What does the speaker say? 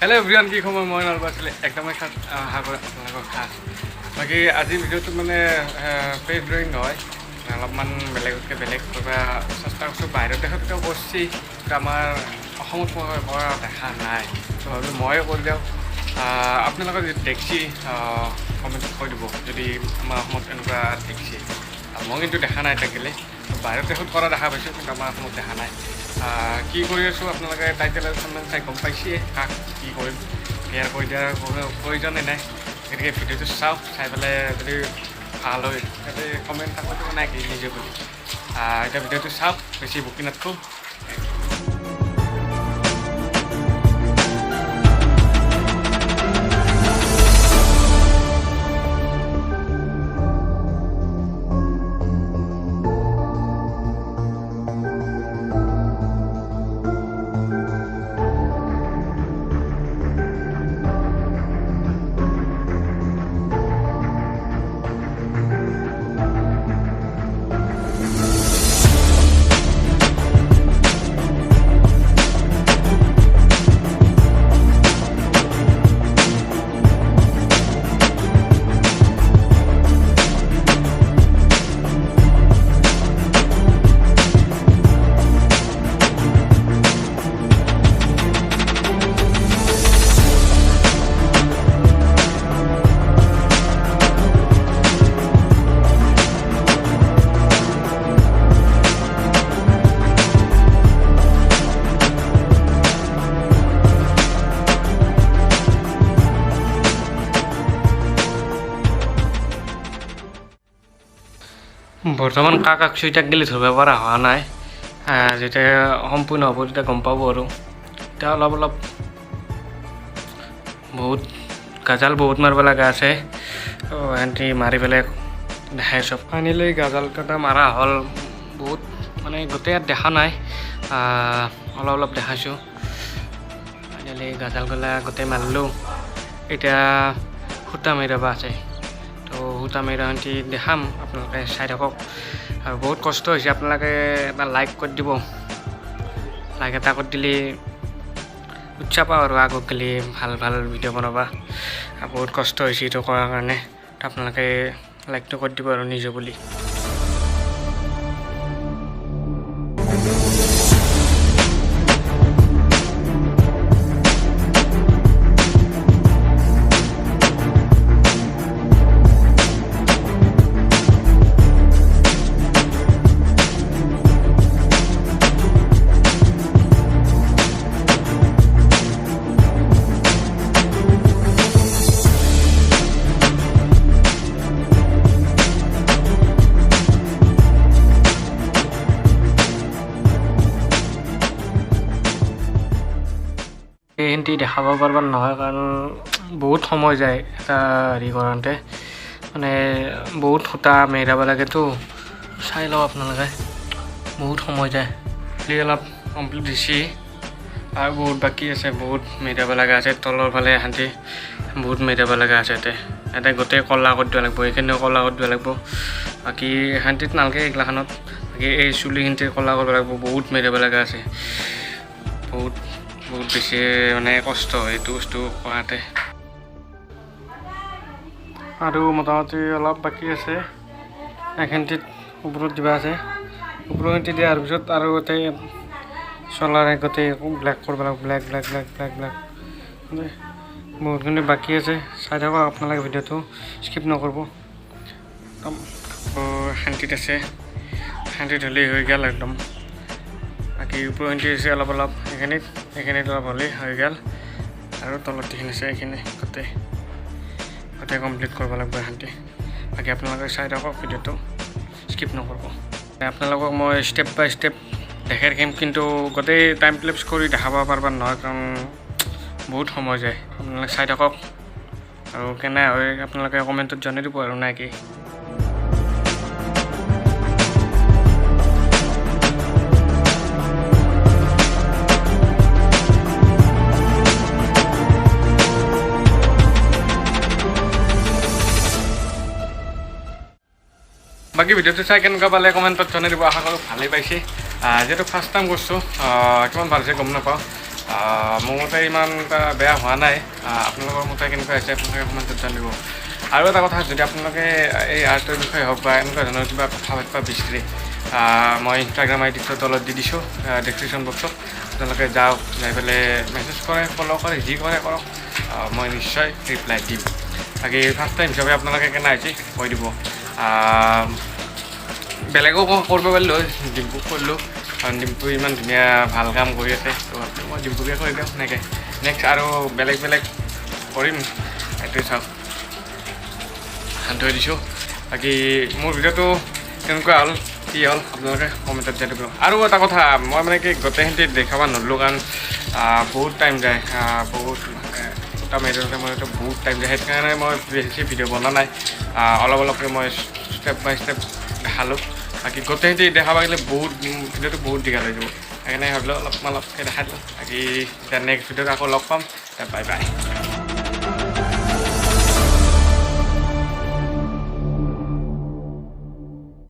hello everyone की खबर मैं नलबार एकदम खास बाकी आज भिडिओ मैंने फेस ड्रइंग नय अलपमान बेलेगतके बेलेग करबा चेष्टा करছো बाहिर देशतके करছি आमार কৰা দেখা নাই তো মই কৰি দিওঁ আপোনালোকে যদি দেখছি কমেণ্টত কৈ দিব যদি আমাৰ অসমত এনেকুৱা দেখছি মই কিন্তু দেখা নাই থাকিলে বাহিৰত দেশত কৰা দেখা পাইছোঁ কিন্তু আমাৰ অসমত দেখা নাই কি কৰি আছোঁ আপোনালোকে টাইটেলখন চাই গম পাইছে কাক কি কৰিম কেয়াৰ কৰি দিয়াৰ কোনো প্ৰয়োজনেই নাই গতিকে ভিডিঅ'টো চাওক চাই পেলাই যদি ভাল হয় তাতে কমেণ্ট থাকোঁ নাই কি নিজে বুলি এতিয়া ভিডিঅ'টো চাওক বেছি বুকি নাথাকোঁ বৰ্তমান কাক চুইটাক গেলি ধৰিব পৰা হোৱা নাই যেতিয়া সম্পূৰ্ণ হ'ব তেতিয়া গম পাব আৰু এতিয়া অলপ বহুত গাজাল বহুত মাৰিব লগা আছে এণ্টি মাৰি পেলাই দেখাই চব ফাইনেলি গাজাল কেইটা মাৰা হ'ল বহুত মানে গোটেই ইয়াত দেখা নাই অলপ দেখাইছোঁ ফাইনেলি গাজাল গলা গোটেই মাৰিলোঁ এতিয়া সূতা মাৰিব আছে তো সূতা মাৰা এণ্টি দেখাম আপোনালোকে চাই থাকক আৰু বহুত কষ্ট হৈছে আপোনালোকে এটা লাইক কৰি দিব লাইক এটা কৰি দিলে উৎসাহ পাওঁ আৰু আগত গেলি ভাল ভিডিঅ' বনাবা বহুত কষ্ট হৈছে এইটো কৰাৰ কাৰণে আপোনালোকে লাইকটো কৰি দিব আৰু নিজে বুলি এইখিনি দেখাব পাৰিব নহয় কাৰণ বহুত সময় যায় এটা হেৰি কৰোঁতে মানে বহুত সূতা মেৰাব লাগেতো চাই লওক আপোনালোকে বহুত সময় যায় অলপ কমপ্লিট দিছে আৰু বহুত বাকী আছে বহুত মেৰাব লগা আছে তলৰ ফালে শান্তি বহুত মেৰাব লগা আছে ইয়াতে গোটেই কলা কৰি দিব লাগিব এইখিনিও কলা কৰি দিব লাগিব বাকী শান্তিত নালাগে এইগিলাখনত বাকী এই চুলিখিনিতে কলা কৰিব লাগিব বহুত মেৰাব লগা আছে বহুত বেছি মানে কষ্ট এইটো বস্তু কৰাতে আৰু মোটামুটি অলপ বাকী আছে এইখিনিত ওপৰত দিবা আছে ওপৰখিনিত দিয়াৰ পিছত আৰু গোটেই চলাৰ গোটেই ব্লেক কৰিব লাগিব ব্লেক বহুতখিনি বাকী আছে চাই থাকক আপোনালোকে ভিডিঅ'টো স্কিপ নকৰিব শান্তিত আছে শান্তিত হ'লেই হৈ গ'ল একদম বাকী ওপৰখিনি আছে অলপ এইখিনিত অলপ হ'লেই হৈ গ'ল আৰু তলত যিখিনি আছে এইখিনি গোটেই কমপ্লিট কৰিব লাগিব শান্তি বাকী আপোনালোকে চাই থাকক ভিডিঅ'টো স্কিপ নকৰিব আপোনালোকক মই ষ্টেপ বাই ষ্টেপ দেখাই ৰাখিম কিন্তু গোটেই টাইম লেপছ কৰি দেখাব পাৰিব নহয় কাৰণ বহুত সময় যায় আপোনালোকে চাই থাকক আৰু কেনে হয় আপোনালোকে কমেণ্টত জনাই দিব আৰু নাই কি বাকী ভিডিঅ'টো চাই কেনেকুৱা পালে কমেণ্টত জনাই দিব আশা কৰোঁ ভালেই পাইছে যেহেতু ফাৰ্ষ্ট টাইম কৰিছোঁ কিমান ভাল হৈছে গম নাপাওঁ মোৰ মতে ইমান এটা বেয়া হোৱা নাই আপোনালোকৰ মতে কেনেকুৱা হৈছে আপোনালোকে কমেণ্টত জানিব আৰু এটা কথা যদি আপোনালোকে এই আৰ্টৰ বিষয়ে হওক বা এনেকুৱা ধৰণৰ কিবা কথা পাতিব বিচাৰে মই ইনষ্টাগ্ৰাম আইডিটো তলত দি দিছোঁ ডেছক্ৰিপশ্যন বক্সত আপোনালোকে যাওক যাই পেলাই মেছেজ কৰে ফ'ল' কৰে যি কৰে কৰক মই নিশ্চয় ৰিপ্লাই দিম বাকী ফাৰ্ষ্ট টাইম হিচাপে আপোনালোকে কেনে হৈছে কৈ দিব বেলেগো কৰিব পাৰিলোঁ ডিম্পুক কৰিলোঁ কাৰণ ডিম্পু ইমান ধুনীয়া ভাল কাম কৰি আছে তো মই ডিম্পুকে কৰি দিওঁ সেনেকৈ নেক্সট আৰু বেলেগ বেলেগ কৰিম এইটোৱে চাওক হাত ধৰি দিছোঁ বাকী মোৰ ভিডিঅ'টো কেনেকুৱা হ'ল কি হ'ল আপোনালোকে কমেণ্টত জানিব আৰু এটা কথা মই মানে কি গোটেইখিনি দেখাব নোৱাৰিলোঁ কাৰণ বহুত টাইম যায় বহুত দুটা মেজৰতে মইতো বহুত টাইম যায় সেইকাৰণে মই বেছি ভিডিঅ' বনোৱা নাই অলপ অলপকৈ মই ষ্টেপ বাই ষ্টেপ দেখালোঁ বাকী গোটেইখিনি দেখাব গ'লে বহুত ভিডিঅ'টো বহুত দীঘল হৈ যাব সেইকাৰণে ভাবিলোঁ অলপকৈ দেখাই দিলোঁ বাকী এতিয়া নেক্সট ভিডিঅ'ত আকৌ লগ পাম বাই বাই